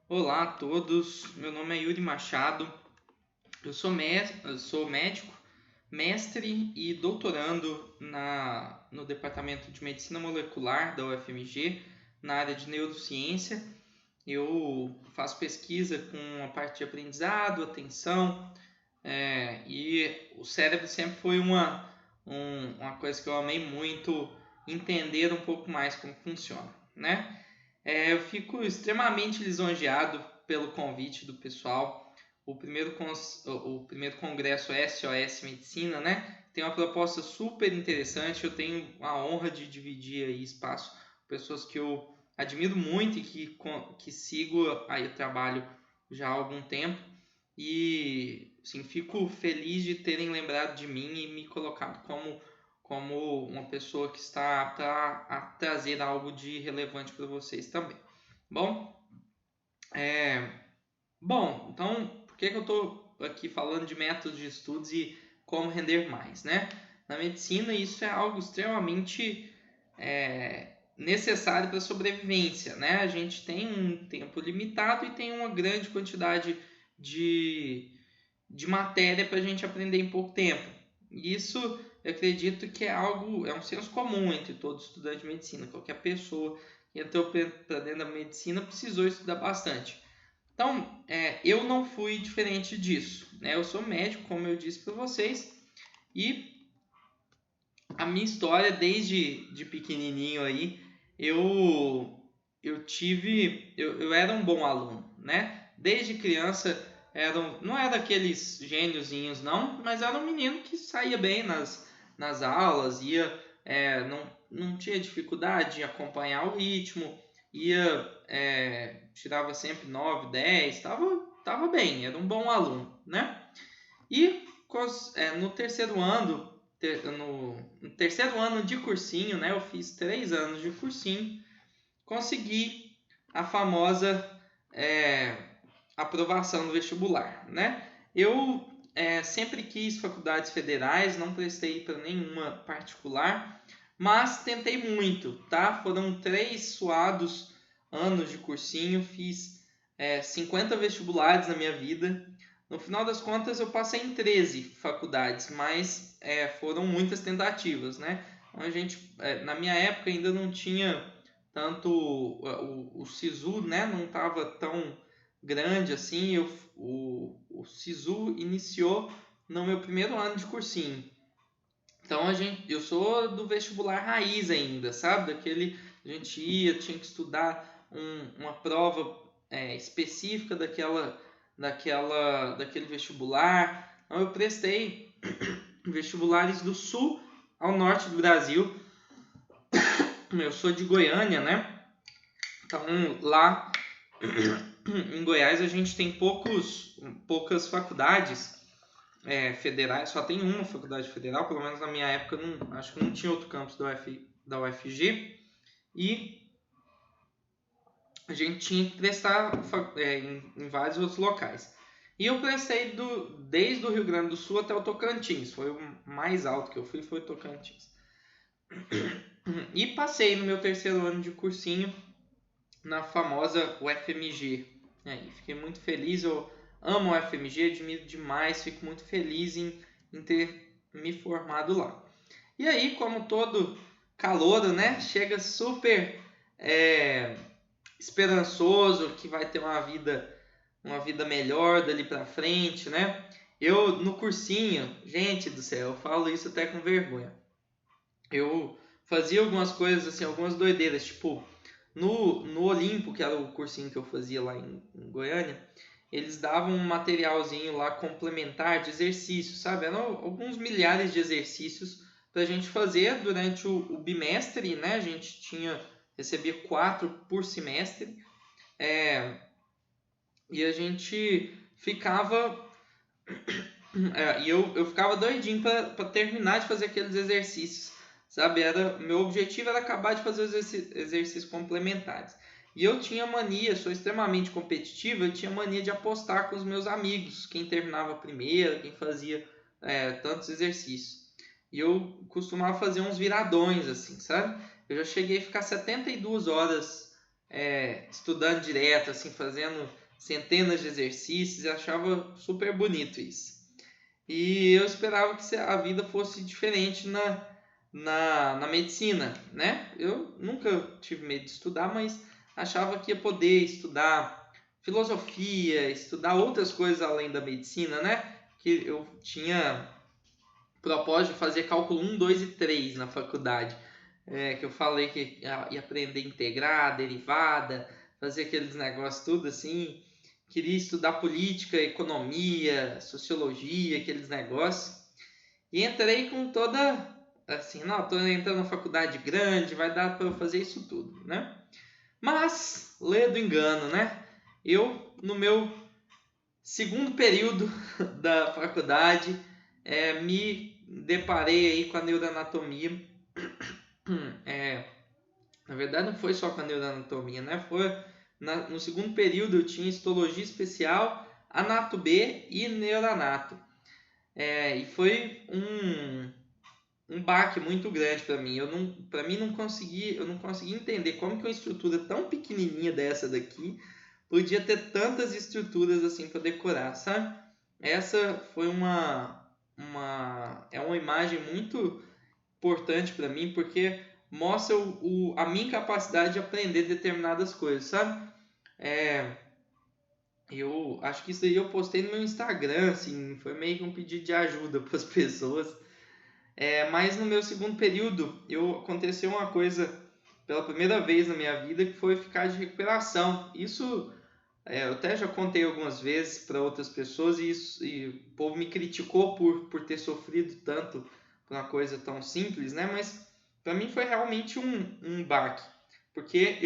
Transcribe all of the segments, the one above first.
Olá a todos, meu nome é Yuri Machado, eu sou médico, mestre e doutorando no Departamento de Medicina Molecular da UFMG, na área de neurociência. Eu faço pesquisa com a parte de aprendizado, atenção, e o cérebro sempre foi uma coisa que eu amei muito entender um pouco mais como funciona, né? Eu fico extremamente lisonjeado pelo convite do pessoal. O primeiro congresso SOS Medicina, né? Tem uma proposta super interessante. Eu tenho a honra de dividir aí espaço com pessoas que eu admiro muito e que sigo aí o trabalho já há algum tempo. E assim, fico feliz de terem lembrado de mim e me colocado como uma pessoa que está apta a trazer algo de relevante para vocês também. Bom, é, então, por que eu estou aqui falando de métodos de estudos e como render mais, né? Na medicina, isso é algo extremamente necessário para a sobrevivência, né? A gente tem um tempo limitado e tem uma grande quantidade de, de matéria para a gente aprender em pouco tempo. Isso eu acredito que é um senso comum entre todo estudante de medicina. Qualquer pessoa que entrou para dentro da medicina precisou estudar bastante. Então, eu não fui diferente disso, né? Eu sou médico, como eu disse para vocês, e a minha história desde de pequenininho aí, eu eu era um bom aluno, né? Desde criança não era aqueles gêniozinhos não, mas era um menino que saía bem nas aulas, não tinha dificuldade de acompanhar o ritmo, tirava sempre 9, 10, tava bem, era um bom aluno, né? E no terceiro ano, no terceiro ano de cursinho, né? Eu fiz 3 anos de cursinho, consegui a famosa é, aprovação do vestibular, né? Eu sempre quis faculdades federais, não prestei para nenhuma particular, mas tentei muito, tá? Foram 3 suados anos de cursinho, fiz 50 vestibulares na minha vida. No final das contas, eu passei em 13 faculdades, mas foram muitas tentativas, né? Então, na minha época ainda não tinha tanto o SISU, né? Não estava tão grande assim. O SISU iniciou no meu primeiro ano de cursinho. Então eu sou do vestibular raiz ainda, sabe? A gente tinha que estudar uma prova específica daquele vestibular. Então eu prestei vestibulares do sul ao norte do Brasil. Eu sou de Goiânia, né? Então lá em Goiás a gente tem poucas faculdades federais, só tem uma faculdade federal, pelo menos na minha época, acho que não tinha outro campus da UFG, e a gente tinha que prestar em vários outros locais. E eu prestei desde o Rio Grande do Sul até o Tocantins, foi o mais alto que eu fui, foi o Tocantins. E passei no meu terceiro ano de cursinho na famosa UFMG. E fiquei muito feliz, eu amo a UFMG, admiro demais, fico muito feliz em ter me formado lá. E aí, como todo calouro, né, chega super esperançoso que vai ter uma vida melhor dali pra frente, né? Eu, no cursinho, gente do céu, eu falo isso até com vergonha. Eu fazia algumas coisas, assim, algumas doideiras, tipo, no Olimpo, que era o cursinho que eu fazia lá em Goiânia, eles davam um materialzinho lá complementar de exercícios, sabe? Eram alguns milhares de exercícios para a gente fazer durante o bimestre, né? A gente recebia 4 por semestre, e a gente ficava eu ficava doidinho para terminar de fazer aqueles exercícios, sabe? Meu objetivo era acabar de fazer os exercícios complementares. E eu tinha mania, sou extremamente competitivo, eu tinha mania de apostar com os meus amigos, quem terminava primeiro, quem fazia tantos exercícios. E eu costumava fazer uns viradões, assim, sabe? Eu já cheguei a ficar 72 horas estudando direto, assim, fazendo centenas de exercícios, eu achava super bonito isso. E eu esperava que a vida fosse diferente na medicina, né? Eu nunca tive medo de estudar, mas achava que ia poder estudar filosofia, estudar outras coisas além da medicina, né? Que eu tinha propósito de fazer cálculo 1, 2 e 3 na faculdade. Que eu falei que ia aprender integrar, derivada, fazer aqueles negócios tudo assim. Queria estudar política, economia, sociologia, aqueles negócios. E entrei com toda assim, não, tô entrando na faculdade grande, vai dar para eu fazer isso tudo, né? Mas, lê do engano, né? Eu, no meu segundo período da faculdade, me deparei aí com a neuroanatomia. Na verdade, não foi só com a neuroanatomia, né? No segundo período eu tinha histologia especial, anato B e neuroanato. E foi um baque muito grande para mim. Eu não consegui entender como que uma estrutura tão pequenininha dessa daqui podia ter tantas estruturas assim para decorar, sabe? Essa foi uma imagem muito importante para mim porque mostra a minha capacidade de aprender determinadas coisas, sabe? Eu acho que isso aí eu postei no meu Instagram, assim, foi meio que um pedido de ajuda para as pessoas. Mas no meu segundo período, aconteceu uma coisa pela primeira vez na minha vida que foi ficar de recuperação. Isso eu até já contei algumas vezes para outras pessoas e o povo me criticou por ter sofrido tanto por uma coisa tão simples, né? Mas para mim foi realmente um baque, porque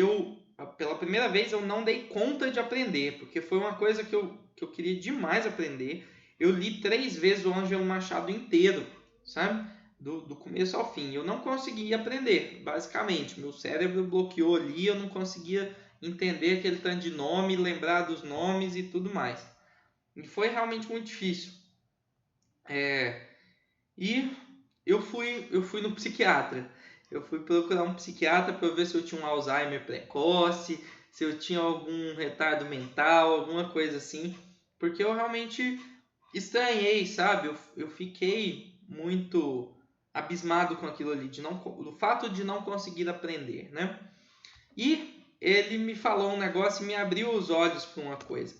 pela primeira vez eu não dei conta de aprender, porque foi uma coisa que eu queria demais aprender. Eu li 3 vezes o Ângelo Machado inteiro, sabe? Do começo ao fim. Eu não conseguia aprender, basicamente. Meu cérebro bloqueou ali, eu não conseguia entender aquele tanto de nome, lembrar dos nomes e tudo mais. E foi realmente muito difícil. E eu fui no psiquiatra. Eu fui procurar um psiquiatra para ver se eu tinha um Alzheimer precoce, se eu tinha algum retardo mental, alguma coisa assim. Porque eu realmente estranhei, sabe? Eu fiquei muito abismado com aquilo ali, do fato de não conseguir aprender, né? E ele me falou um negócio e me abriu os olhos para uma coisa,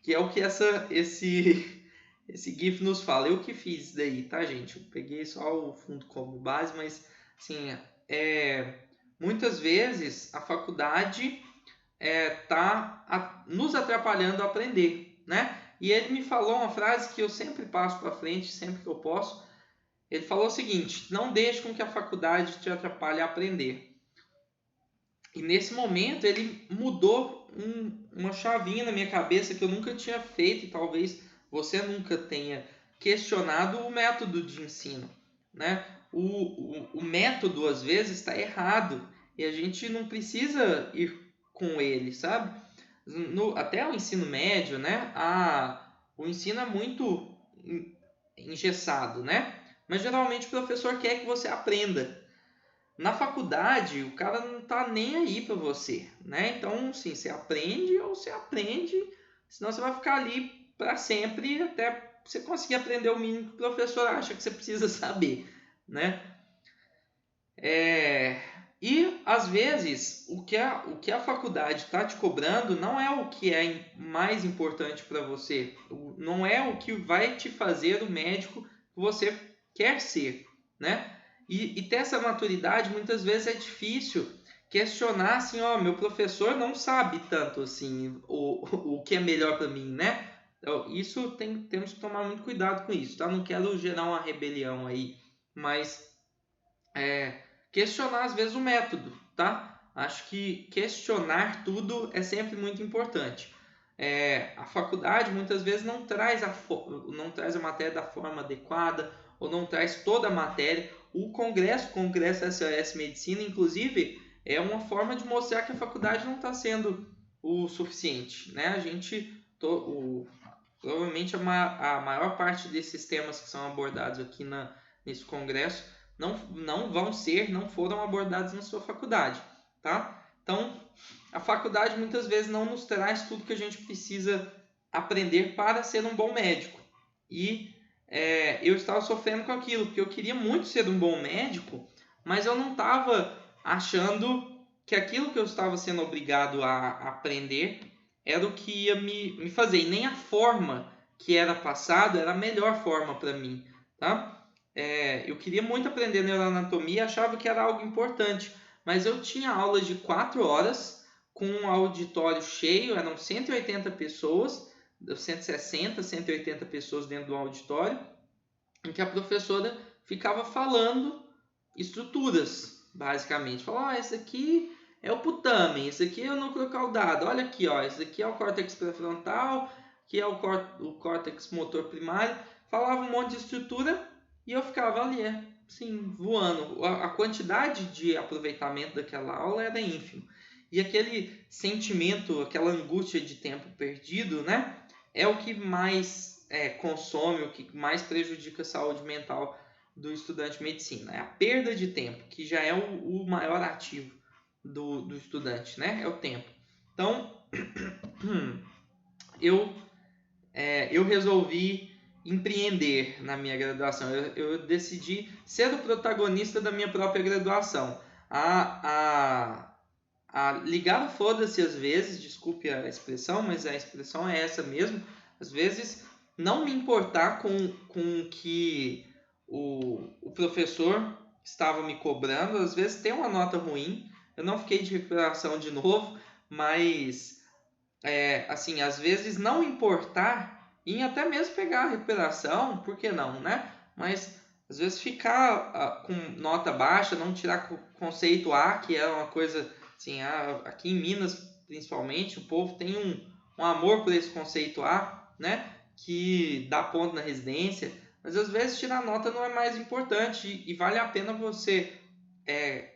que é o que esse GIF nos fala. Eu que fiz isso daí, tá, gente? Eu peguei só o fundo como base, mas, assim, muitas vezes a faculdade tá nos atrapalhando a aprender, né? E ele me falou uma frase que eu sempre passo para frente, sempre que eu posso. Ele falou o seguinte: não deixe com que a faculdade te atrapalhe a aprender. E nesse momento ele mudou uma chavinha na minha cabeça que eu nunca tinha feito e talvez você nunca tenha questionado o método de ensino, né? O método às vezes está errado e a gente não precisa ir com ele, sabe? Até o ensino médio, né? O ensino é muito engessado, né? Mas geralmente o professor quer que você aprenda. Na faculdade, o cara não tá nem aí para você, né? Então, sim, você aprende ou você aprende, senão você vai ficar ali para sempre até você conseguir aprender o mínimo que o professor acha que você precisa saber, né? E às vezes o que a faculdade está te cobrando não é o que é mais importante para você, não é o que vai te fazer o médico que você quer ser, né? E ter essa maturidade muitas vezes é difícil questionar assim, ó, meu professor não sabe tanto assim o que é melhor para mim, né? Então, isso temos que tomar muito cuidado com isso, tá? Não quero gerar uma rebelião aí, mas questionar às vezes o método, tá? Acho que questionar tudo é sempre muito importante. A faculdade muitas vezes não traz a matéria da forma adequada ou não traz toda a matéria. O Congresso SOS Medicina, inclusive, é uma forma de mostrar que a faculdade não está sendo o suficiente, né? Provavelmente a maior parte desses temas que são abordados aqui nesse congresso não foram abordados na sua faculdade, tá? Então, a faculdade muitas vezes não nos traz tudo que a gente precisa aprender para ser um bom médico. E eu estava sofrendo com aquilo, porque eu queria muito ser um bom médico, mas eu não estava achando que aquilo que eu estava sendo obrigado a aprender era o que ia me fazer, e nem a forma que era passada era a melhor forma para mim, tá? Eu queria muito aprender neuroanatomia, achava que era algo importante, mas eu tinha aulas de 4 horas com um auditório cheio, eram 180 pessoas, 160, 180 pessoas dentro do auditório, em que a professora ficava falando estruturas, basicamente. Falava, esse aqui é o putamen, esse aqui é o núcleo caudado, olha aqui, ó, esse aqui é o córtex pré-frontal, aqui é o córtex motor primário. Falava um monte de estrutura e eu ficava ali, assim, voando. A quantidade de aproveitamento daquela aula era ínfimo. E aquele sentimento, aquela angústia de tempo perdido, né, é o que mais consome, o que mais prejudica a saúde mental do estudante de medicina. É a perda de tempo, que já é o maior ativo do estudante, né? É o tempo. Então, eu resolvi empreender na minha graduação. Eu decidi ser o protagonista da minha própria graduação. A ligar o foda-se às vezes, desculpe a expressão, mas a expressão é essa mesmo. Às vezes, não me importar com o que o professor estava me cobrando. Às vezes tem uma nota ruim, eu não fiquei de recuperação de novo, mas assim, às vezes não importar em até mesmo pegar a recuperação, por que não, né? Mas às vezes ficar com nota baixa, não tirar conceito A, que é uma coisa assim, aqui em Minas principalmente, o povo tem um amor por esse conceito A, né? Que dá ponto na residência, mas às vezes tirar nota não é mais importante e vale a pena você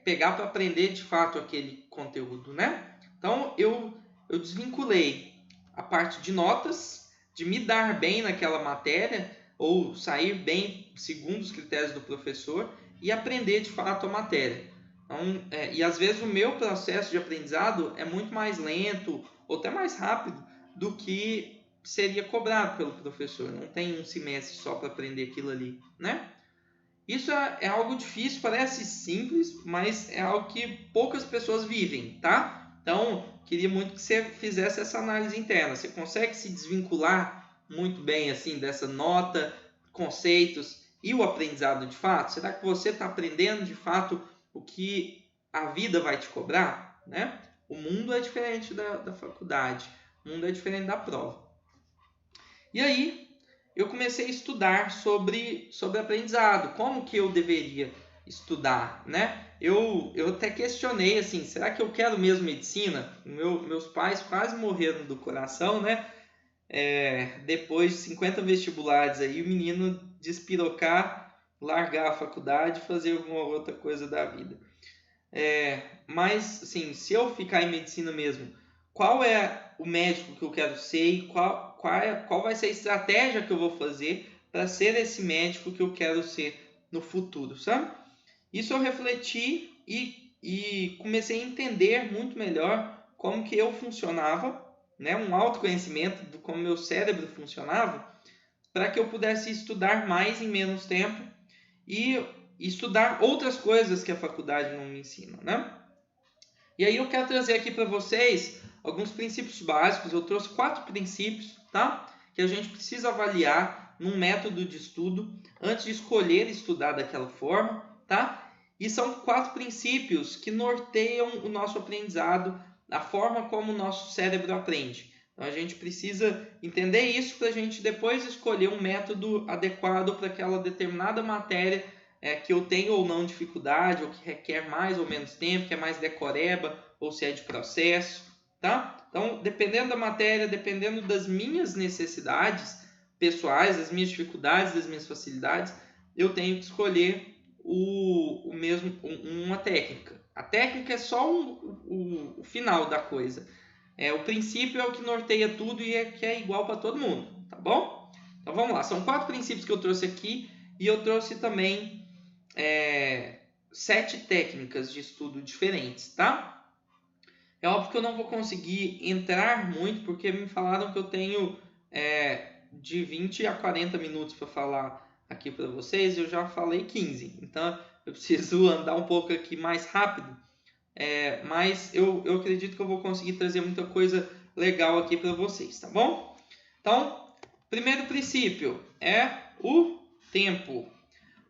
pegar para aprender de fato aquele conteúdo, né? Então eu desvinculei a parte de notas, de me dar bem naquela matéria ou sair bem segundo os critérios do professor e aprender de fato a matéria. Então, e às vezes o meu processo de aprendizado é muito mais lento ou até mais rápido do que seria cobrado pelo professor. Não tem um semestre só para aprender aquilo ali, né? Isso é algo difícil, parece simples, mas é algo que poucas pessoas vivem, tá? Então, queria muito que você fizesse essa análise interna. Você consegue se desvincular muito bem assim dessa nota, conceitos e o aprendizado de fato? Será que você está aprendendo de fato o que a vida vai te cobrar, né? O mundo é diferente da faculdade, o mundo é diferente da prova. E aí, eu comecei a estudar sobre aprendizado, como que eu deveria estudar, né? Eu até questionei assim, será que eu quero mesmo medicina? Meus pais quase morreram do coração, né? Depois de 50 vestibulares aí, o menino despirocar, largar a faculdade e fazer alguma outra coisa da vida. Mas, assim, se eu ficar em medicina mesmo, qual é o médico que eu quero ser e qual vai ser a estratégia que eu vou fazer para ser esse médico que eu quero ser no futuro, sabe? Isso eu refleti e comecei a entender muito melhor como que eu funcionava, né? Um autoconhecimento de como meu cérebro funcionava, para que eu pudesse estudar mais em menos tempo e estudar outras coisas que a faculdade não me ensina, né? E aí eu quero trazer aqui para vocês alguns princípios básicos. Eu trouxe 4 princípios, tá? Que a gente precisa avaliar num método de estudo antes de escolher estudar daquela forma, tá? E são 4 princípios que norteiam o nosso aprendizado, a forma como o nosso cérebro aprende. Então a gente precisa entender isso para a gente depois escolher um método adequado para aquela determinada matéria que eu tenho ou não dificuldade, ou que requer mais ou menos tempo, que é mais decoreba, ou se é de processo, tá? Então, dependendo da matéria, dependendo das minhas necessidades pessoais, das minhas dificuldades, das minhas facilidades, eu tenho que escolher uma técnica. A técnica é só o final da coisa. O princípio é o que norteia tudo e que é igual para todo mundo, tá bom? Então vamos lá, são 4 princípios que eu trouxe aqui e eu trouxe também 7 técnicas de estudo diferentes, tá? É óbvio que eu não vou conseguir entrar muito, porque me falaram que eu tenho de 20 a 40 minutos para falar aqui para vocês, eu já falei 15, então eu preciso andar um pouco aqui mais rápido, mas eu acredito que eu vou conseguir trazer muita coisa legal aqui para vocês, tá bom? Então, primeiro princípio é o tempo.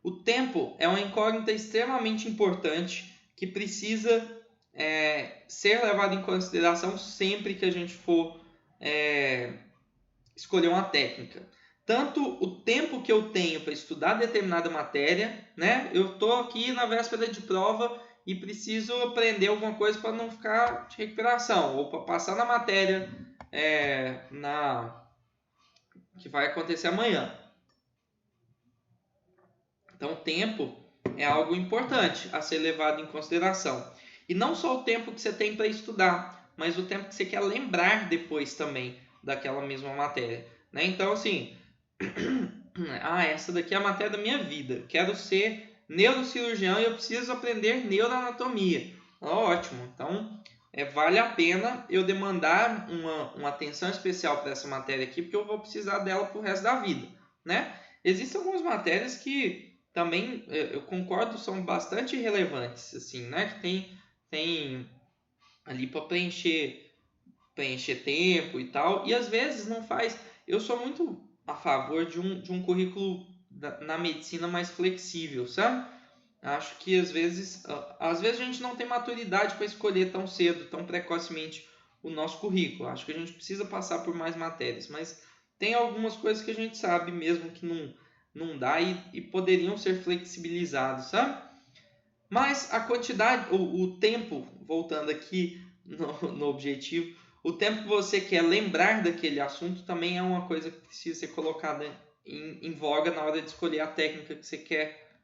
O tempo é uma incógnita extremamente importante que precisa ser levado em consideração sempre que a gente for escolher uma técnica. Tanto o tempo que eu tenho para estudar determinada matéria, né? Eu estou aqui na véspera de prova e preciso aprender alguma coisa para não ficar de recuperação, ou para passar na matéria que vai acontecer amanhã. Então, o tempo é algo importante a ser levado em consideração. E não só o tempo que você tem para estudar, mas o tempo que você quer lembrar depois também daquela mesma matéria, né? Então, assim, essa daqui é a matéria da minha vida. Quero ser neurocirurgião e eu preciso aprender neuroanatomia. Ótimo. Então, vale a pena eu demandar uma atenção especial para essa matéria aqui, porque eu vou precisar dela para o resto da vida, né? Existem algumas matérias que também, eu concordo, são bastante relevantes, assim, né? Que tem ali para preencher tempo e tal, e às vezes não faz. Eu sou muito a favor de um currículo na medicina mais flexível, sabe? Acho que às vezes a gente não tem maturidade para escolher tão cedo, tão precocemente o nosso currículo. Acho que a gente precisa passar por mais matérias, mas tem algumas coisas que a gente sabe mesmo que não dá e poderiam ser flexibilizados, sabe? Mas a quantidade, o tempo, voltando aqui no objetivo, o tempo que você quer lembrar daquele assunto também é uma coisa que precisa ser colocada em voga na hora de escolher a técnica que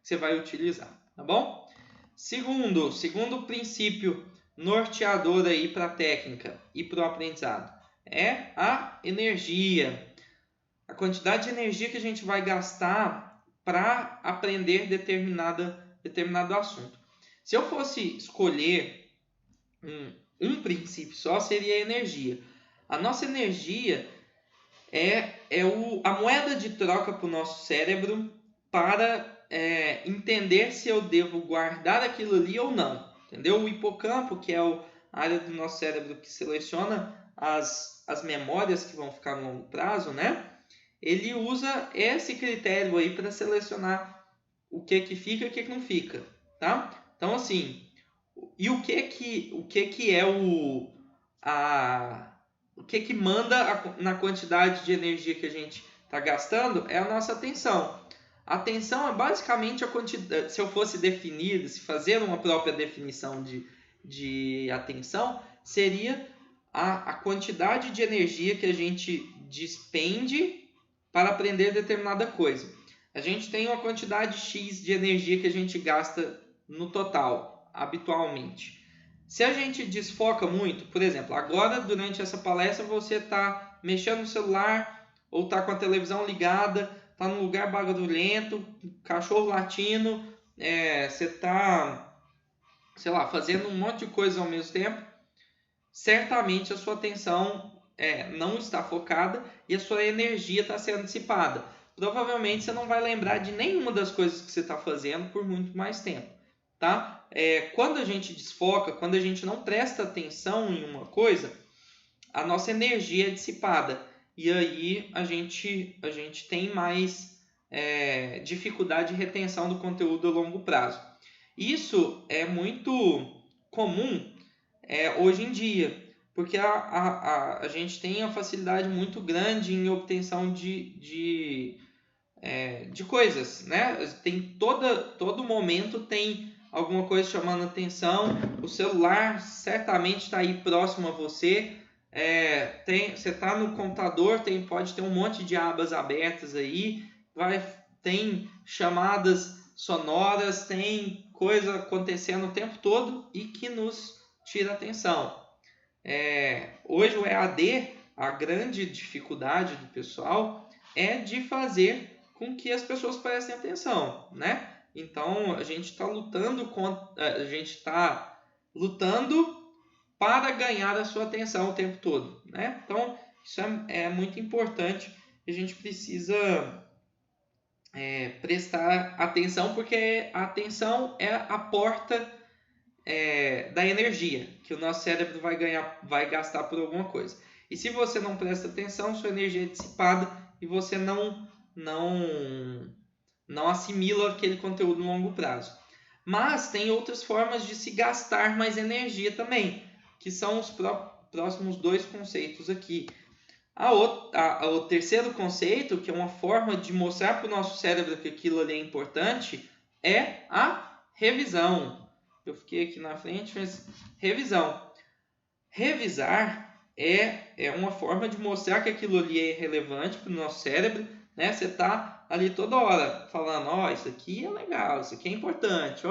você vai utilizar, tá bom? Segundo princípio norteador aí para a técnica e para o aprendizado é a energia. A quantidade de energia que a gente vai gastar para aprender determinado assunto. Se eu fosse escolher um princípio só, seria a energia. A nossa energia a moeda de troca para o nosso cérebro para entender se eu devo guardar aquilo ali ou não. Entendeu? O hipocampo, que é a área do nosso cérebro que seleciona as memórias que vão ficar no longo prazo, né? Ele usa esse critério aí para selecionar o que fica e o que não fica, tá? Então, assim, e o que é o que manda na quantidade de energia que a gente está gastando é a nossa atenção. A atenção é basicamente a quantidade, se eu fosse definir, se fazer uma própria definição de atenção, seria a quantidade de energia que a gente despende para aprender determinada coisa. A gente tem uma quantidade X de energia que a gente gasta no total, habitualmente. Se a gente desfoca muito, por exemplo, agora durante essa palestra você está mexendo no celular ou está com a televisão ligada, está num lugar barulhento, cachorro latindo, você está, sei lá, fazendo um monte de coisa ao mesmo tempo, certamente a sua atenção não está focada e a sua energia está sendo dissipada. Provavelmente você não vai lembrar de nenhuma das coisas que você está fazendo por muito mais tempo, tá? Quando a gente desfoca, quando a gente não presta atenção em uma coisa, a nossa energia é dissipada e aí a gente tem mais dificuldade de retenção do conteúdo a longo prazo. Isso é muito comum hoje em dia, porque a gente tem uma facilidade muito grande em obtenção de coisas, né? Todo momento tem alguma coisa chamando atenção, o celular certamente está aí próximo a você, você está no computador, pode ter um monte de abas abertas aí, tem chamadas sonoras, tem coisa acontecendo o tempo todo e que nos tira atenção. Hoje o EAD, a grande dificuldade do pessoal é de fazer com que as pessoas prestem atenção, né? Então a gente está lutando para ganhar a sua atenção o tempo todo, né? Então, isso é muito importante. A gente precisa prestar atenção, porque a atenção é a porta da energia que o nosso cérebro vai gastar por alguma coisa. E se você não presta atenção, sua energia é dissipada e você não assimila aquele conteúdo no longo prazo. Mas tem outras formas de se gastar mais energia também, que são os próximos 2 conceitos aqui. O terceiro conceito, que é uma forma de mostrar para o nosso cérebro que aquilo ali é importante, é a revisão. Eu fiquei aqui na frente, mas revisão. Revisar é uma forma de mostrar que aquilo ali é relevante para o nosso cérebro, né? Você está ali toda hora falando, isso aqui é legal, isso aqui é importante,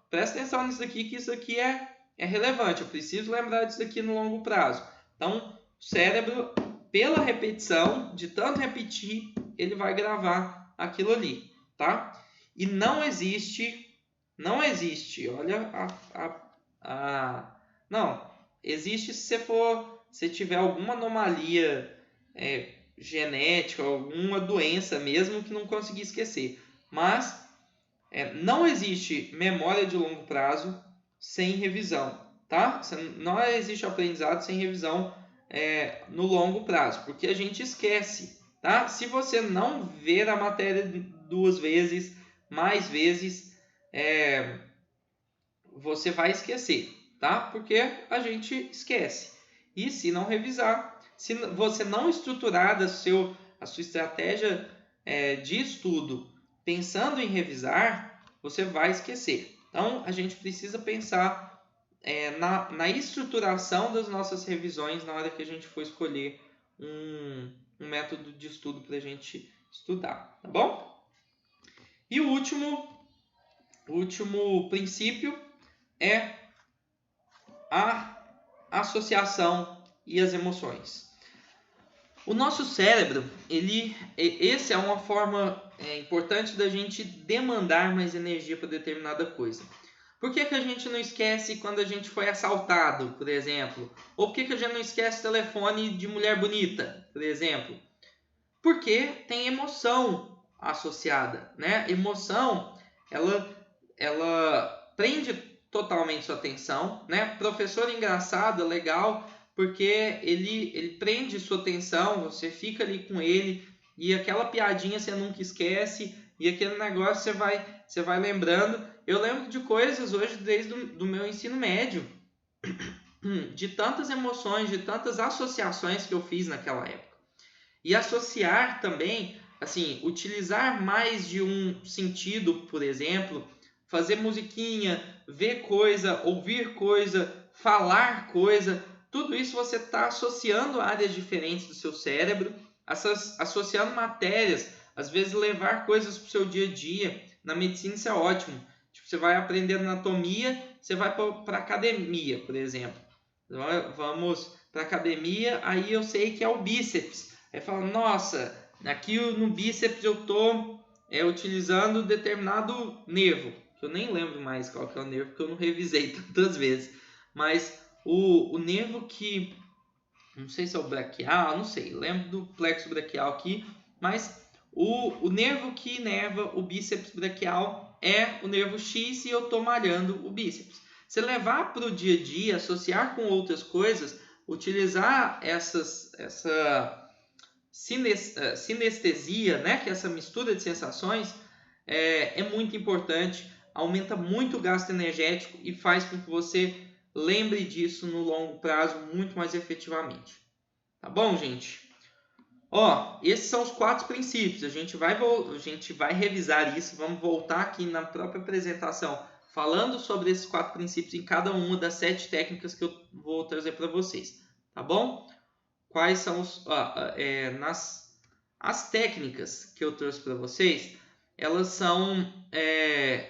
presta atenção nisso aqui, que isso aqui é relevante, eu preciso lembrar disso aqui no longo prazo. Então, o cérebro, pela repetição, de tanto repetir, ele vai gravar aquilo ali, tá? E não existe, olha não, existe se você tiver alguma anomalia genética, alguma doença mesmo que não conseguir esquecer. Mas não existe memória de longo prazo sem revisão, tá? Não existe aprendizado sem revisão no longo prazo, porque a gente esquece, tá? Se você não ver a matéria 2 vezes, mais vezes, você vai esquecer, tá? Porque a gente esquece. E se não revisar, se você não estruturar a sua estratégia de estudo pensando em revisar, você vai esquecer. Então, a gente precisa pensar na estruturação das nossas revisões na hora que a gente for escolher um método de estudo para a gente estudar, tá bom? E o último princípio é a associação e as emoções. O nosso cérebro, essa é uma forma importante da gente demandar mais energia para determinada coisa. Por que a gente não esquece quando a gente foi assaltado, por exemplo? Ou por que a gente não esquece telefone de mulher bonita, por exemplo? Porque tem emoção associada, né? Emoção, ela prende totalmente sua atenção, né? Professor engraçado, legal, porque ele prende sua atenção, você fica ali com ele e aquela piadinha você nunca esquece e aquele negócio você vai lembrando. Eu lembro de coisas hoje desde do meu ensino médio, de tantas emoções, de tantas associações que eu fiz naquela época. E associar também, assim, utilizar mais de um sentido, por exemplo, fazer musiquinha, ver coisa, ouvir coisa, falar coisa, tudo isso você está associando áreas diferentes do seu cérebro, associando matérias, às vezes levar coisas para o seu dia a dia. Na medicina isso é ótimo. Tipo, você vai aprender anatomia, você vai para academia, por exemplo. Vamos para academia, aí eu sei que é o bíceps. Aí fala, nossa, aqui no bíceps eu estou utilizando determinado nervo. Eu nem lembro mais qual que é o nervo, porque eu não revisei tantas vezes. Mas o nervo que, não sei se é o braquial, não sei, lembro do plexo braquial aqui, mas o nervo que inerva o bíceps braquial é o nervo X e eu estou malhando o bíceps. Se levar para o dia a dia, associar com outras coisas, utilizar essa sinestesia, né, que é essa mistura de sensações, é muito importante, aumenta muito o gasto energético e faz com que você lembre disso no longo prazo muito mais efetivamente. Tá bom, gente? Esses são os 4 princípios. A gente vai revisar isso, vamos voltar aqui na própria apresentação falando sobre esses 4 princípios em cada uma das 7 técnicas que eu vou trazer para vocês. Tá bom? Quais são as técnicas que eu trouxe para vocês? Elas são,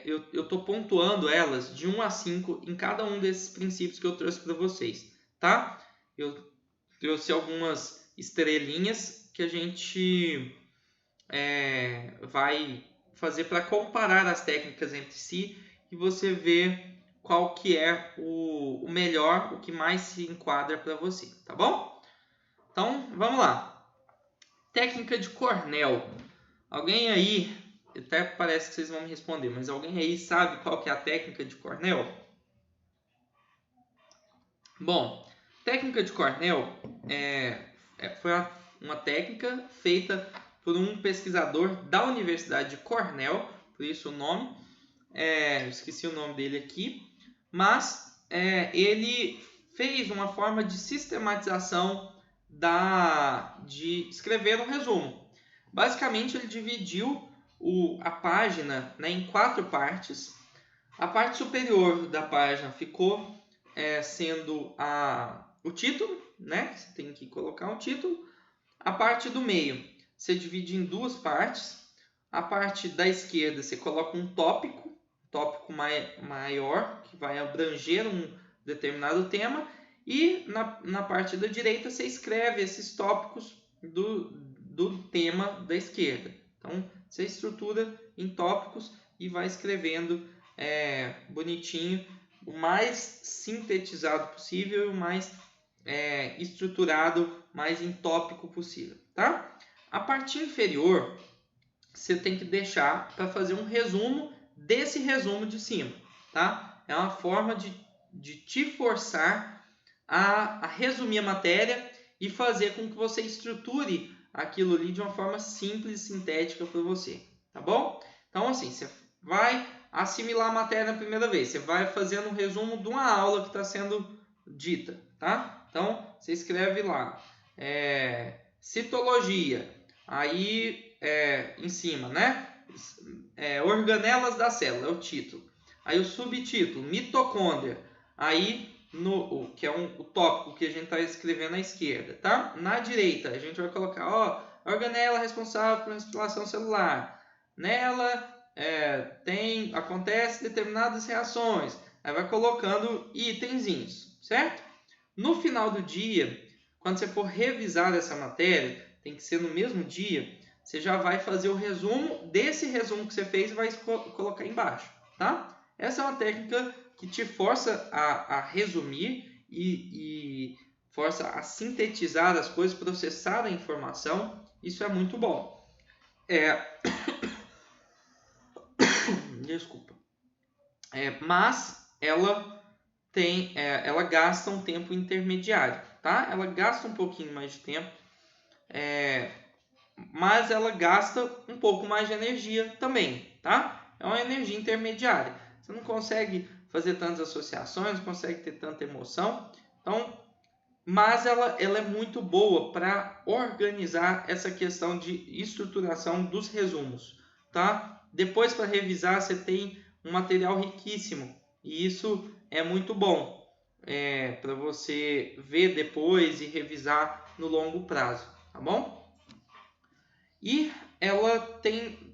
eu estou pontuando elas de 1 a 5 em cada um desses princípios que eu trouxe para vocês, tá? Eu trouxe algumas estrelinhas que a gente vai fazer para comparar as técnicas entre si e você ver qual que é o melhor, o que mais se enquadra para você, tá bom? Então, vamos lá. Técnica de Cornell. Alguém aí, até parece que vocês vão me responder, mas alguém aí sabe qual que é a técnica de Cornell? Bom, técnica de Cornell foi uma técnica feita por um pesquisador da Universidade de Cornell, por isso o nome, esqueci o nome dele aqui, mas ele fez uma forma de sistematização de escrever um resumo. Basicamente, ele dividiu a página, né, em 4 partes. A parte superior da página ficou sendo o título, né? Você tem que colocar um título. A parte do meio você divide em 2 partes. A parte da esquerda você coloca um tópico maior, que vai abranger um determinado tema. E na parte da direita você escreve esses tópicos do tema da esquerda. Então, você estrutura em tópicos e vai escrevendo bonitinho, o mais sintetizado possível e o mais estruturado, mais em tópico possível, tá? A parte inferior você tem que deixar para fazer um resumo desse resumo de cima, tá? É uma forma de te forçar a resumir a matéria e fazer com que você estruture aquilo ali de uma forma simples e sintética para você, tá bom? Então, assim, você vai assimilar a matéria na primeira vez, você vai fazendo um resumo de uma aula que está sendo dita, tá? Então, você escreve lá, citologia, aí em cima, né? Organelas da célula, é o título. Aí o subtítulo, mitocôndria, aí que é o tópico que a gente está escrevendo à esquerda, tá? Na direita, a gente vai colocar, organela responsável por respiração celular. Nela acontece determinadas reações. Aí vai colocando itenzinhos, certo? No final do dia, quando você for revisar essa matéria, tem que ser no mesmo dia, você já vai fazer o resumo desse resumo que você fez e vai colocar embaixo, tá? Essa é uma técnica que te força a resumir e força a sintetizar as coisas, processar a informação. Isso é muito bom. Desculpa. Mas ela gasta um tempo intermediário, tá? Ela gasta um pouquinho mais de tempo, mas ela gasta um pouco mais de energia também, tá? É uma energia intermediária. Você não consegue fazer tantas associações, não consegue ter tanta emoção. Então, mas ela é muito boa para organizar essa questão de estruturação dos resumos, tá? Depois, para revisar, você tem um material riquíssimo e isso é muito bom para você ver depois e revisar no longo prazo, tá bom? E ela tem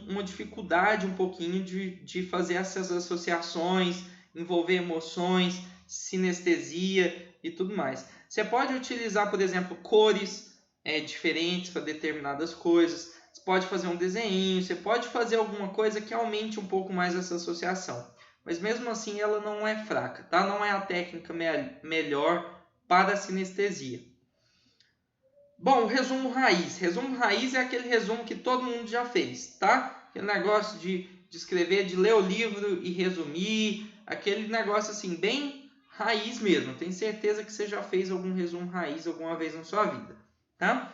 uma dificuldade um pouquinho de fazer essas associações, envolver emoções, sinestesia e tudo mais. Você pode utilizar, por exemplo, cores diferentes para determinadas coisas. Você pode fazer um desenho, você pode fazer alguma coisa que aumente um pouco mais essa associação. Mas mesmo assim ela não é fraca, tá? Não é a técnica melhor para a sinestesia. Bom, o resumo raiz. Resumo raiz é aquele resumo que todo mundo já fez, tá? Aquele negócio de escrever, de ler o livro e resumir. Aquele negócio assim, bem raiz mesmo. Tenho certeza que você já fez algum resumo raiz alguma vez na sua vida, tá?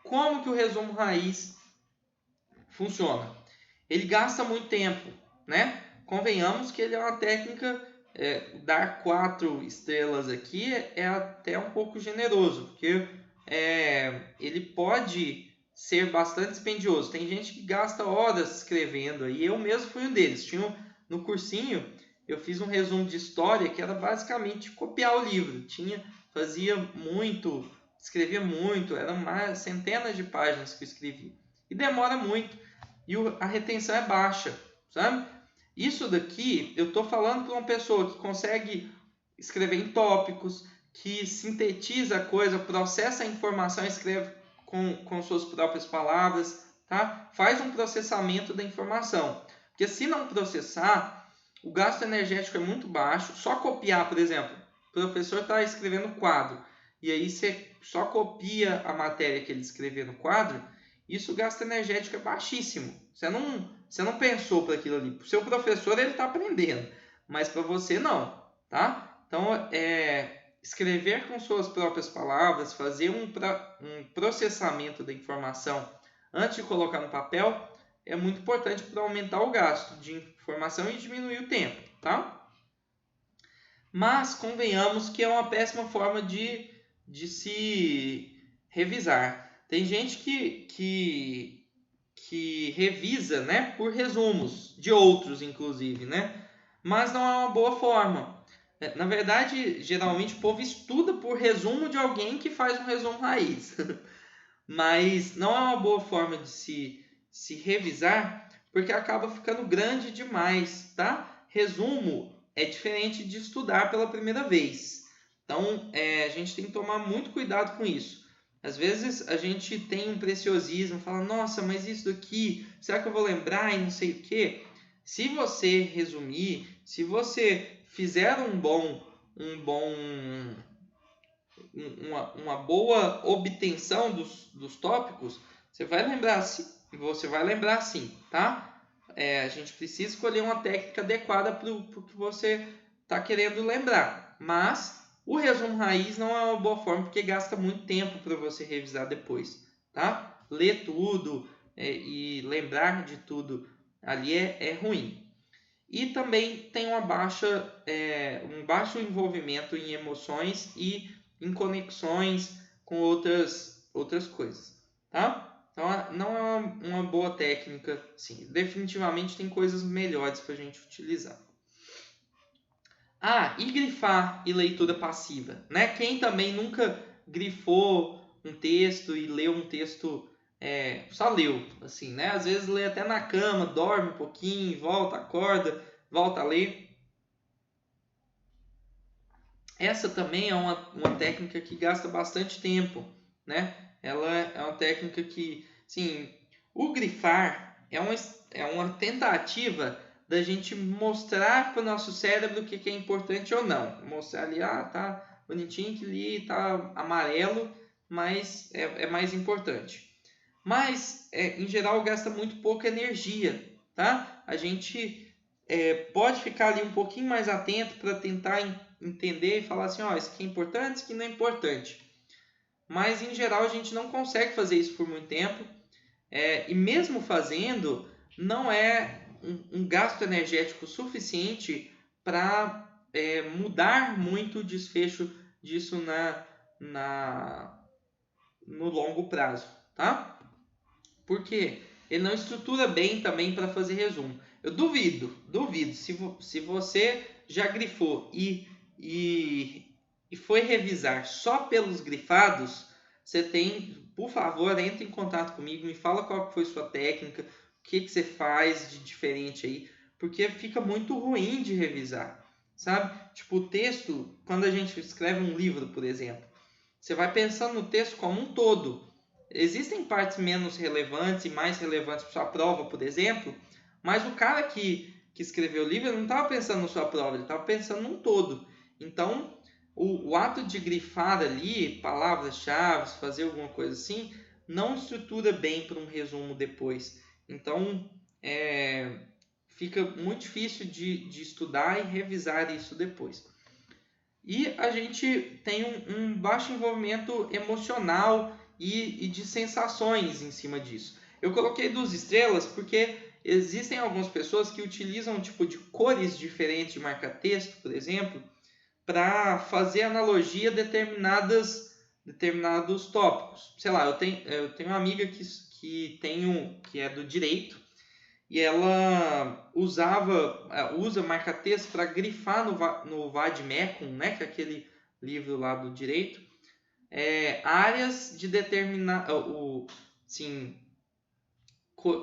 Como que o resumo raiz funciona? Ele gasta muito tempo, né? Convenhamos que ele é uma técnica... dar 4 estrelas aqui é até um pouco generoso, porque ele pode ser bastante dispendioso. Tem gente que gasta horas escrevendo, aí eu mesmo fui um deles. No cursinho, eu fiz um resumo de história que era basicamente copiar o livro. Fazia muito, escrevia muito, eram mais centenas de páginas que eu escrevi. E demora muito, e a retenção é baixa, sabe? Isso daqui, eu estou falando para uma pessoa que consegue escrever em tópicos, que sintetiza a coisa, processa a informação e escreve com suas próprias palavras, tá? Faz um processamento da informação. Porque se não processar, o gasto energético é muito baixo. Só copiar, por exemplo, o professor está escrevendo quadro, e aí você só copia a matéria que ele escreveu no quadro, isso o gasto energético é baixíssimo. Você não pensou para aquilo ali. Para o seu professor ele está aprendendo, mas para você não, tá? Então, escrever com suas próprias palavras, fazer um processamento da informação antes de colocar no papel, é muito importante para aumentar o gasto de informação e diminuir o tempo, tá? Mas convenhamos que é uma péssima forma de se revisar. Tem gente que revisa, né, por resumos de outros, inclusive, né? Mas não é uma boa forma. Na verdade, geralmente o povo estuda por resumo de alguém que faz um resumo raiz. Mas não é uma boa forma de se revisar, porque acaba ficando grande demais, tá? Resumo é diferente de estudar pela primeira vez. Então, a gente tem que tomar muito cuidado com isso. Às vezes a gente tem um preciosismo, fala, nossa, mas isso daqui, será que eu vou lembrar e não sei o quê? Se você resumir, se você fizer uma boa obtenção dos tópicos, você vai lembrar sim, tá? A gente precisa escolher uma técnica adequada para o que você está querendo lembrar, mas o resumo raiz não é uma boa forma porque gasta muito tempo para você revisar depois, tá? Ler tudo e lembrar de tudo ali é ruim. E também tem um baixo envolvimento em emoções e em conexões com outras coisas, tá? Então, não é uma boa técnica, sim. Definitivamente tem coisas melhores para a gente utilizar. E grifar e leitura passiva, né? Quem também nunca grifou um texto e leu um texto, só leu, assim, né? Às vezes lê até na cama, dorme um pouquinho, volta, acorda, volta a ler. Essa também é uma técnica que gasta bastante tempo, né? Ela é uma técnica que, sim, o grifar é uma tentativa da gente mostrar para o nosso cérebro o que é importante ou não. Mostrar ali, tá bonitinho que ali tá amarelo, mas é mais importante. Mas, em geral, gasta muito pouca energia, tá? A gente pode ficar ali um pouquinho mais atento para tentar entender e falar assim, isso aqui é importante, isso aqui não é importante. Mas, em geral, a gente não consegue fazer isso por muito tempo. E mesmo fazendo, não é um gasto energético suficiente para mudar muito o desfecho disso no longo prazo, tá? Porque ele não estrutura bem também para fazer resumo. Eu duvido, se você já grifou e foi revisar só pelos grifados, você tem, por favor, entre em contato comigo, me fala qual foi sua técnica, o que você faz de diferente aí, porque fica muito ruim de revisar, sabe? Tipo, o texto, quando a gente escreve um livro, por exemplo, você vai pensando no texto como um todo. Existem partes menos relevantes e mais relevantes para sua prova, por exemplo, mas o cara que escreveu o livro não estava pensando na sua prova, ele estava pensando num todo. Então, o ato de grifar ali palavras-chave, fazer alguma coisa assim, não estrutura bem para um resumo depois. Então, fica muito difícil de estudar e revisar isso depois. E a gente tem um baixo envolvimento emocional e de sensações em cima disso. Eu coloquei 2 estrelas porque existem algumas pessoas que utilizam um tipo de cores diferentes de marca-texto, por exemplo, para fazer analogia a determinados tópicos. Sei lá, eu tenho uma amiga que é do direito e ela usa marca-texto para grifar no Vademecum, né, que é aquele livro lá do direito, áreas de determinar,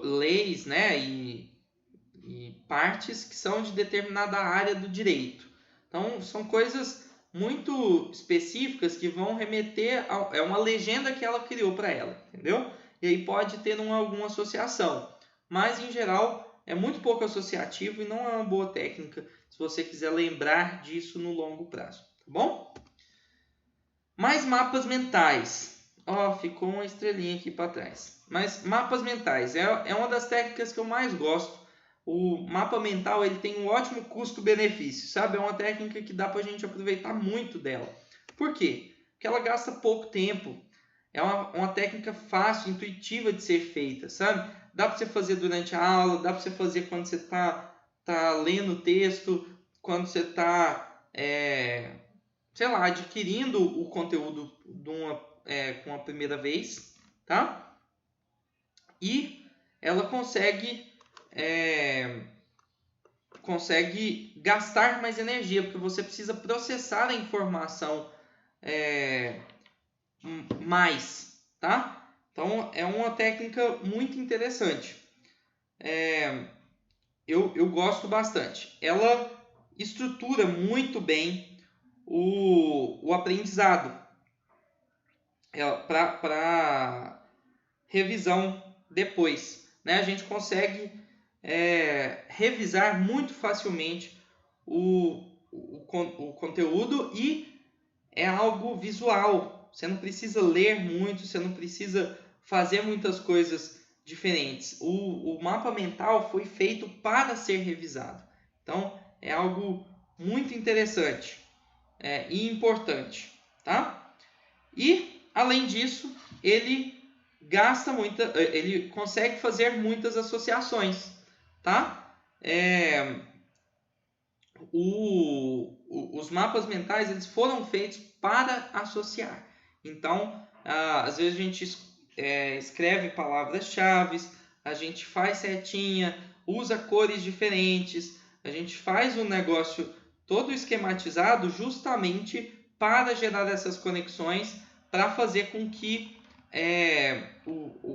leis, né, e partes que são de determinada área do direito. Então, são coisas muito específicas que vão remeter a uma legenda que ela criou para ela, entendeu? E aí pode ter alguma associação. Mas, em geral, é muito pouco associativo e não é uma boa técnica se você quiser lembrar disso no longo prazo, tá bom? Mais mapas mentais. Ó, ficou uma estrelinha aqui para trás. Mas mapas mentais é uma das técnicas que eu mais gosto. O mapa mental ele tem um ótimo custo-benefício, sabe? É uma técnica que dá para a gente aproveitar muito dela. Por quê? Porque ela gasta pouco tempo. É uma técnica fácil, intuitiva de ser feita, sabe? Dá para você fazer durante a aula, dá para você fazer quando você tá lendo o texto, quando você está, sei lá, adquirindo o conteúdo com a primeira vez, tá? E ela consegue gastar mais energia, porque você precisa processar a informação mais, tá? Então, é uma técnica muito interessante. Eu gosto bastante. Ela estrutura muito bem o aprendizado para revisão depois, né? A gente consegue revisar muito facilmente o conteúdo e é algo visual. Você não precisa ler muito, você não precisa fazer muitas coisas diferentes. O mapa mental foi feito para ser revisado. Então, é algo muito interessante e importante, tá? E, além disso, ele consegue fazer muitas associações, tá? Os mapas mentais eles foram feitos para associar. Então, às vezes a gente escreve palavras-chave, a gente faz setinha, usa cores diferentes, a gente faz um negócio todo esquematizado justamente para gerar essas conexões, para fazer com que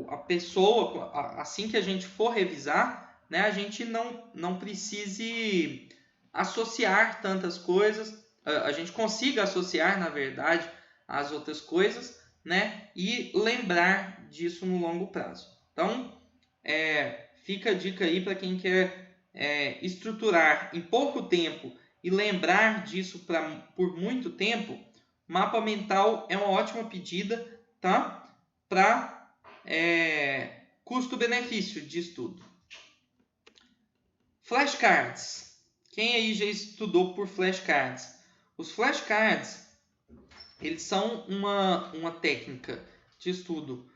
a pessoa, assim que a gente for revisar, né, a gente não precise associar tantas coisas, a gente consiga associar, na verdade, as outras coisas, né, e lembrar disso no longo prazo. Então, fica a dica aí para quem quer estruturar em pouco tempo e lembrar disso por muito tempo. Mapa mental é uma ótima pedida, tá? Para custo-benefício de estudo. Flashcards. Quem aí já estudou por flashcards? Os flashcards, eles são uma técnica de estudo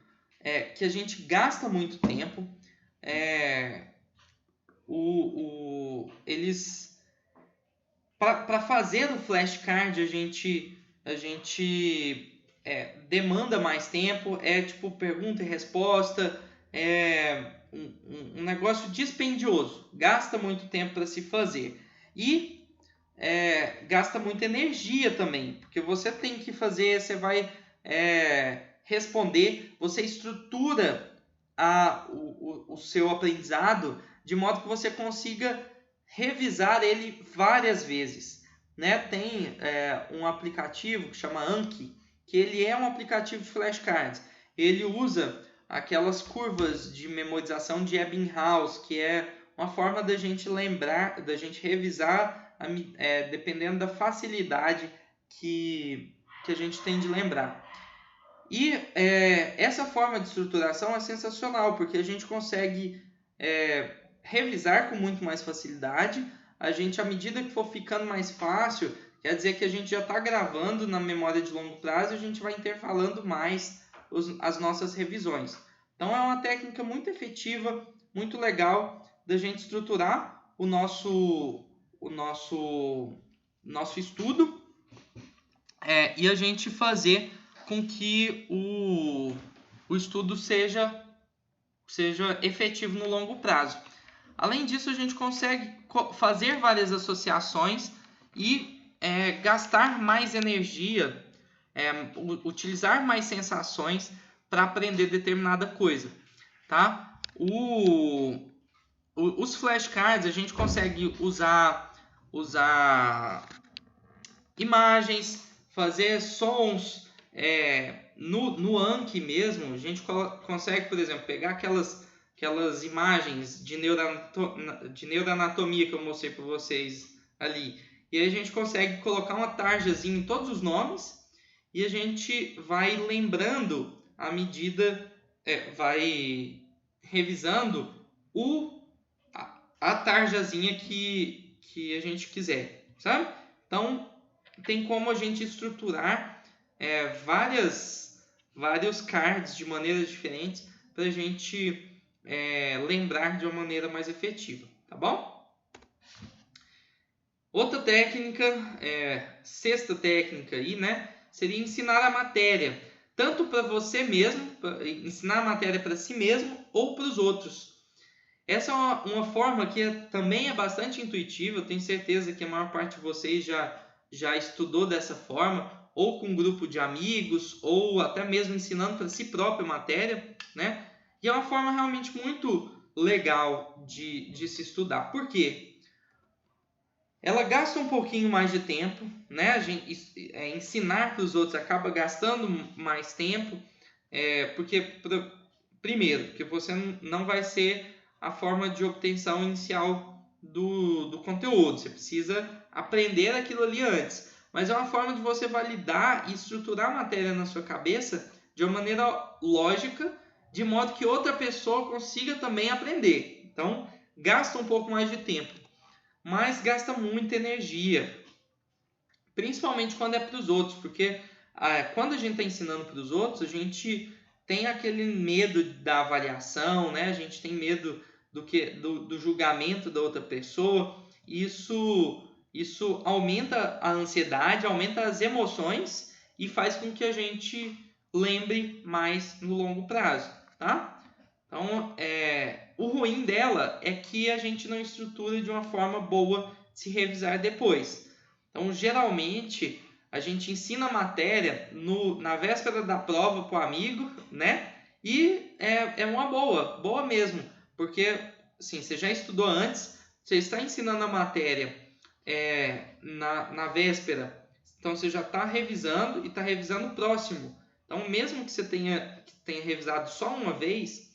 que a gente gasta muito tempo. Para fazer o flashcard, a gente demanda mais tempo, tipo pergunta e resposta, um negócio dispendioso, gasta muito tempo para se fazer e gasta muita energia também, porque você tem que fazer, você vai responder, você estrutura o seu aprendizado de modo que você consiga revisar ele várias vezes, né? Tem um aplicativo que chama Anki, que ele é um aplicativo de flashcards. Ele usa aquelas curvas de memorização de Ebbinghaus, que é uma forma da gente lembrar, da gente revisar, dependendo da facilidade que a gente tem de lembrar. E essa forma de estruturação é sensacional, porque a gente consegue revisar com muito mais facilidade. A gente, à medida que for ficando mais fácil, quer dizer que a gente já está gravando na memória de longo prazo e a gente vai intervalando mais as nossas revisões. Então é uma técnica muito efetiva, muito legal da gente estruturar o nosso estudo e a gente fazer com que o estudo seja efetivo no longo prazo. Além disso, a gente consegue fazer várias associações e gastar mais energia, utilizar mais sensações para aprender determinada coisa, tá? Os flashcards a gente consegue usar imagens, fazer sons. No Anki mesmo, a gente consegue, por exemplo, pegar aquelas aquelas imagens de neuroanatomia que eu mostrei para vocês ali. E aí a gente consegue colocar uma tarjazinha em todos os nomes e a gente vai lembrando à medida, vai revisando a tarjazinha que a gente quiser, sabe? Então, tem como a gente estruturar vários cards de maneiras diferentes para a gente lembrar de uma maneira mais efetiva, tá bom? Outra técnica, sexta técnica aí, né? Seria ensinar a matéria, tanto para você mesmo, ensinar a matéria para si mesmo ou para os outros. Essa é uma forma que também é bastante intuitiva, eu tenho certeza que a maior parte de vocês já estudou dessa forma, ou com um grupo de amigos, ou até mesmo ensinando para si própria matéria, né? E é uma forma realmente muito legal de se estudar. Por quê? Ela gasta um pouquinho mais de tempo, né? Ensinar para os outros acaba gastando mais tempo, porque, primeiro, que você não vai ser a forma de obtenção inicial do conteúdo. Você precisa aprender aquilo ali antes. Mas é uma forma de você validar e estruturar a matéria na sua cabeça de uma maneira lógica, de modo que outra pessoa consiga também aprender. Então, gasta um pouco mais de tempo, mas gasta muita energia. Principalmente quando é para os outros, porque quando a gente está ensinando para os outros, a gente tem aquele medo da avaliação, né? A gente tem medo do julgamento da outra pessoa. Isso aumenta a ansiedade, aumenta as emoções e faz com que a gente lembre mais no longo prazo, tá? Então, o ruim dela é que a gente não estrutura de uma forma boa de se revisar depois. Então, geralmente, a gente ensina a matéria na véspera da prova para o amigo, né? E é uma boa mesmo, porque assim, você já estudou antes, você está ensinando a matéria na véspera, então você já está revisando e está revisando o próximo. Então, mesmo que você tenha revisado só uma vez,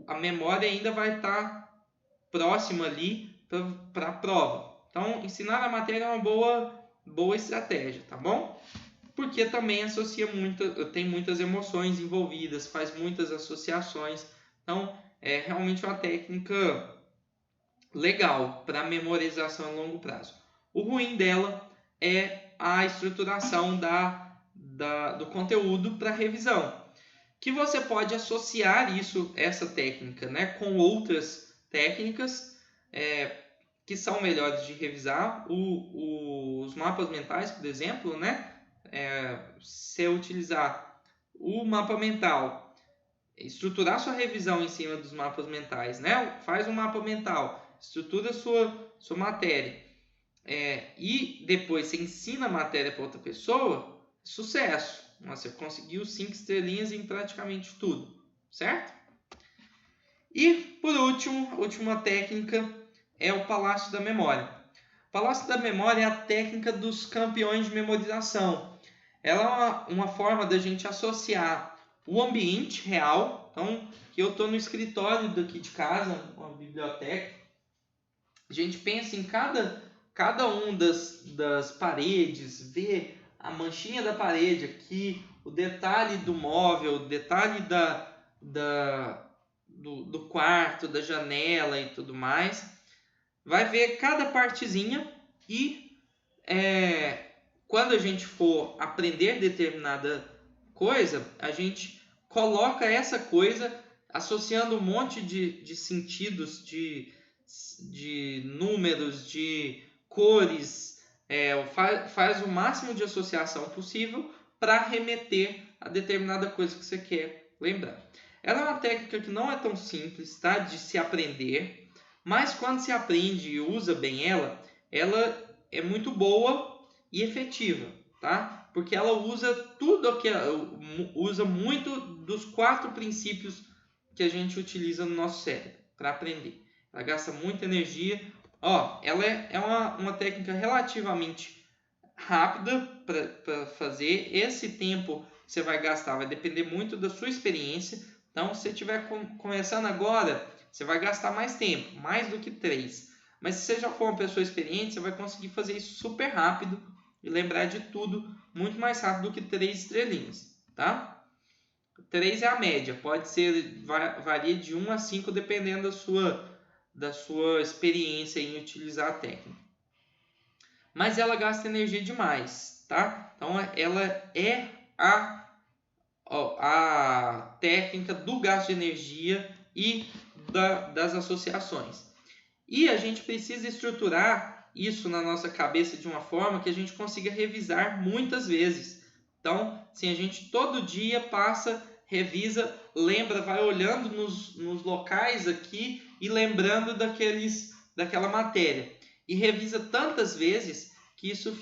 a memória ainda vai estar próxima ali para a prova. Então, ensinar a matéria é uma boa estratégia, tá bom? Porque também tem muitas emoções envolvidas, faz muitas associações. Então, é realmente uma técnica legal para memorização a longo prazo. O ruim dela é a estruturação do conteúdo para revisão, que você pode associar essa técnica, né, com outras técnicas que são melhores de revisar. Os mapas mentais, por exemplo, né? Se utilizar o mapa mental, estruturar sua revisão em cima dos mapas mentais, né? Faz um mapa mental, estrutura sua matéria, e depois você ensina a matéria para outra pessoa, sucesso! Você conseguiu 5 estrelinhas em praticamente tudo, certo? E, por último, a última técnica é o Palácio da Memória. O Palácio da Memória é a técnica dos campeões de memorização. Ela é uma forma da gente associar o ambiente real. Então, que eu estou no escritório daqui de casa, uma biblioteca. A gente pensa em cada um das paredes, vê a manchinha da parede aqui, o detalhe do móvel, o detalhe do quarto, da janela e tudo mais. Vai ver cada partezinha e quando a gente for aprender determinada coisa, a gente coloca essa coisa associando um monte de sentidos, de números, de cores, faz o máximo de associação possível para remeter a determinada coisa que você quer lembrar. Ela é uma técnica que não é tão simples, tá, de se aprender, mas quando se aprende e usa bem ela é muito boa e efetiva, tá? Porque ela usa muito dos 4 princípios que a gente utiliza no nosso cérebro para aprender. Ela gasta muita energia. Ela é uma técnica relativamente rápida para fazer. Esse tempo que você vai gastar vai depender muito da sua experiência. Então, se você estiver começando agora, você vai gastar mais tempo, mais do que 3. Mas se você já for uma pessoa experiente, você vai conseguir fazer isso super rápido e lembrar de tudo muito mais rápido do que 3 estrelinhas, tá? 3 é a média, pode ser, varia de 1 a 5 dependendo da sua experiência em utilizar a técnica. Mas ela gasta energia demais, tá? Então ela é a técnica do gasto de energia e das associações. E a gente precisa estruturar isso na nossa cabeça de uma forma que a gente consiga revisar muitas vezes. Então, assim, a gente todo dia passa, revisa, lembra, vai olhando nos locais aqui e lembrando daquela matéria. E revisa tantas vezes que isso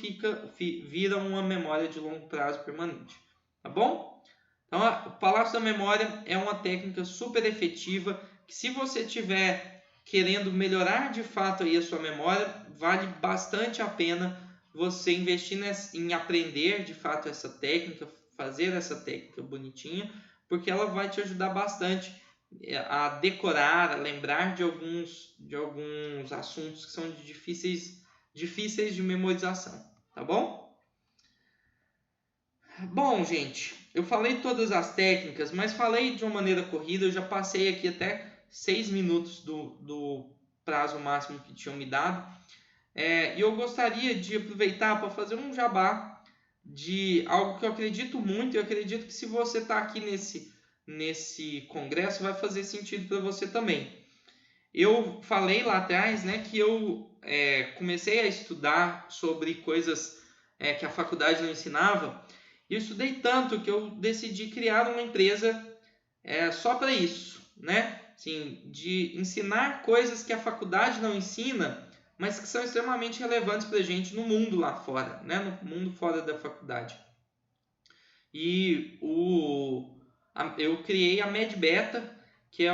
vira uma memória de longo prazo permanente. Tá bom? Então, o Palácio da Memória é uma técnica super efetiva que, se você tiver querendo melhorar de fato aí a sua memória, vale bastante a pena você investir em aprender de fato essa técnica, fazer essa técnica bonitinha, porque ela vai te ajudar bastante a decorar, a lembrar de alguns assuntos que são difíceis de memorização, tá bom? Bom, gente, eu falei todas as técnicas, mas falei de uma maneira corrida, eu já passei aqui até 6 minutos do prazo máximo que tinham me dado. E eu gostaria de aproveitar para fazer um jabá de algo que eu acredito muito, e eu acredito que se você está aqui nesse congresso vai fazer sentido para você também. Eu falei lá atrás, né, que eu comecei a estudar sobre coisas que a faculdade não ensinava. Eu estudei tanto que eu decidi criar uma empresa só para isso, né? Assim, de ensinar coisas que a faculdade não ensina, mas que são extremamente relevantes para a gente no mundo lá fora, né? No mundo fora da faculdade. E eu criei a MedBeta, que é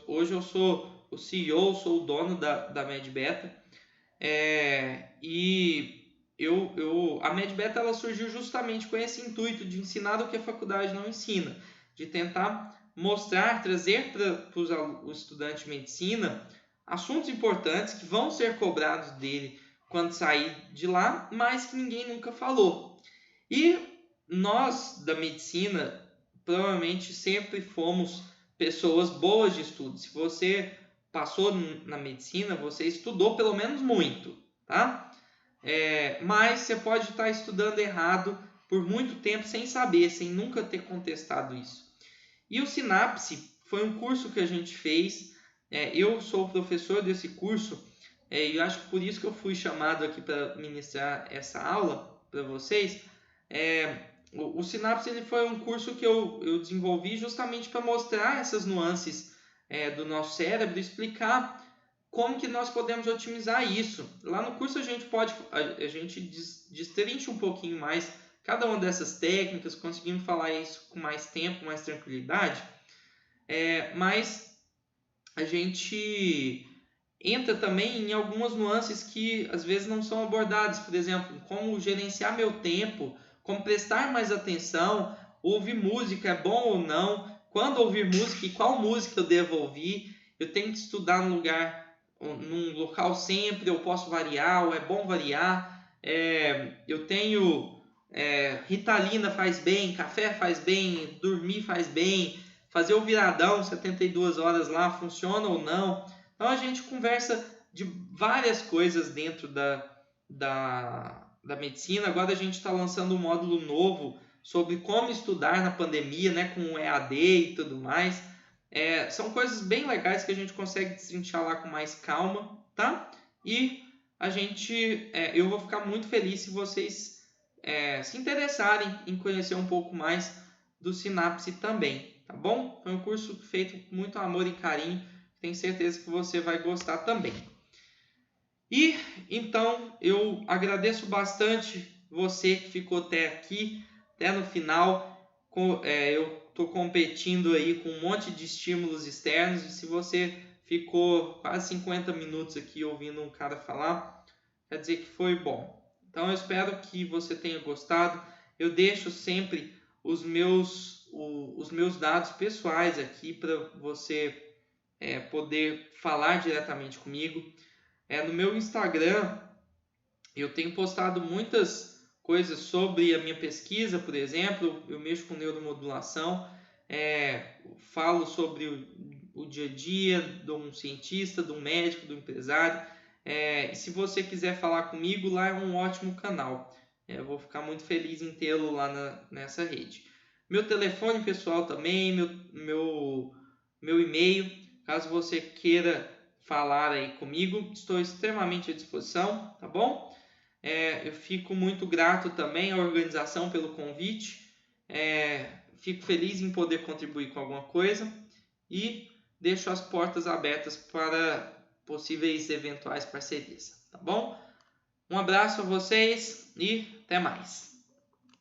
hoje eu sou o CEO, sou o dono da MedBeta. A MedBeta ela surgiu justamente com esse intuito de ensinar o que a faculdade não ensina, de tentar mostrar, trazer para o estudante de medicina assuntos importantes que vão ser cobrados dele quando sair de lá, mas que ninguém nunca falou. E nós da medicina provavelmente sempre fomos pessoas boas de estudo. Se você passou na medicina, você estudou pelo menos muito, tá? Mas você pode estar estudando errado por muito tempo sem saber, sem nunca ter contestado isso. E o Sinapse foi um curso que a gente fez. Eu sou o professor desse curso e acho que por isso que eu fui chamado aqui para ministrar essa aula para vocês. O Sinapse ele foi um curso que eu desenvolvi justamente para mostrar essas nuances do nosso cérebro, explicar como que nós podemos otimizar isso. Lá no curso a gente destrincha um pouquinho mais cada uma dessas técnicas, conseguimos falar isso com mais tempo, mais tranquilidade, mas a gente entra também em algumas nuances que às vezes não são abordadas, por exemplo, como gerenciar meu tempo, como prestar mais atenção, ouvir música é bom ou não, quando ouvir música e qual música eu devo ouvir, eu tenho que estudar num local sempre, eu posso variar, ou é bom variar, eu tenho Ritalina faz bem, café faz bem, dormir faz bem, fazer o viradão 72 horas lá funciona ou não. Então a gente conversa de várias coisas dentro da medicina. Agora a gente está lançando um módulo novo sobre como estudar na pandemia, né, com o EAD e tudo mais. São coisas bem legais que a gente consegue destrinchar lá com mais calma, tá? E eu vou ficar muito feliz se vocês se interessarem em conhecer um pouco mais do Sinapse também, tá bom? Foi um curso feito com muito amor e carinho, tenho certeza que você vai gostar também. E então eu agradeço bastante você que ficou até aqui, até no final. Eu estou competindo aí com um monte de estímulos externos, e se você ficou quase 50 minutos aqui ouvindo um cara falar, quer dizer que foi bom. Então eu espero que você tenha gostado. Eu deixo sempre os meus meus dados pessoais aqui para você poder falar diretamente comigo. No meu Instagram eu tenho postado muitas coisas sobre a minha pesquisa, por exemplo. Eu mexo com neuromodulação, falo sobre o dia a dia de um cientista, de um médico, do empresário. E se você quiser falar comigo, lá é um ótimo canal. Eu vou ficar muito feliz em tê-lo lá nessa rede. Meu telefone pessoal também, meu e-mail, caso você queira falar aí comigo, estou extremamente à disposição, tá bom? Eu fico muito grato também à organização pelo convite. Fico feliz em poder contribuir com alguma coisa e deixo as portas abertas para possíveis eventuais parcerias, tá bom? Um abraço a vocês e até mais!